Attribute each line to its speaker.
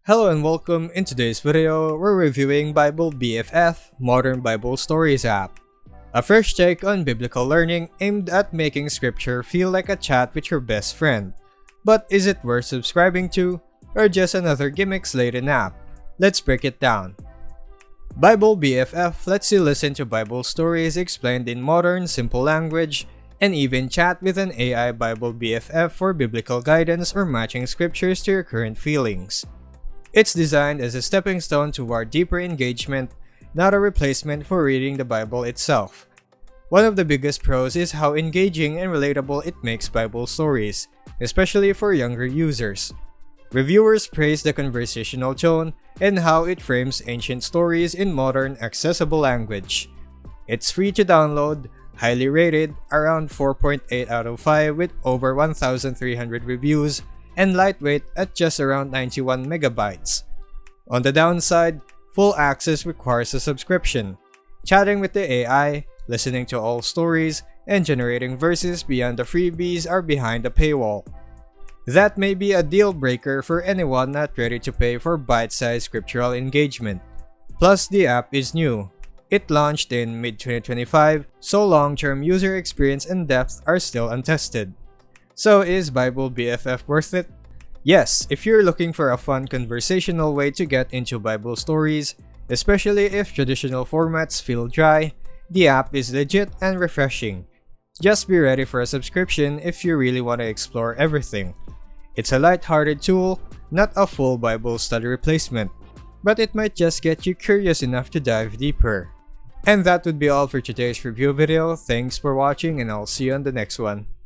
Speaker 1: Hello and welcome. In today's video, we're reviewing Bible BFF Modern Bible Stories app, a fresh take on biblical learning aimed at making scripture feel like a chat with your best friend. But is it worth subscribing to, or just another gimmick-laden app? Let's break it down. Bible BFF lets you listen to Bible stories explained in modern, simple language, and even chat with an AI Bible BFF for biblical guidance or matching scriptures to your current feelings. It's designed as a stepping stone toward deeper engagement, not a replacement for reading the Bible itself. One of the biggest pros is how engaging and relatable it makes Bible stories, especially for younger users. Reviewers praise the conversational tone and how it frames ancient stories in modern, accessible language. It's free to download, highly rated, around 4.8 out of 5 with over 1,300 reviews, and lightweight at just around 91 megabytes. On the downside, full access requires a subscription. Chatting with the AI, listening to all stories, and generating verses beyond the freebies are behind the paywall. That may be a deal breaker for anyone not ready to pay for bite-sized scriptural engagement. Plus, the app is new. It launched in mid-2025, so long-term user experience and depth are still untested. So is Bible BFF worth it? Yes, if you're looking for a fun conversational way to get into Bible stories, especially if traditional formats feel dry, the app is legit and refreshing. Just be ready for a subscription if you really want to explore everything. It's a light-hearted tool, not a full Bible study replacement, but it might just get you curious enough to dive deeper. And that would be all for today's review video. Thanks for watching and I'll see you on the next one.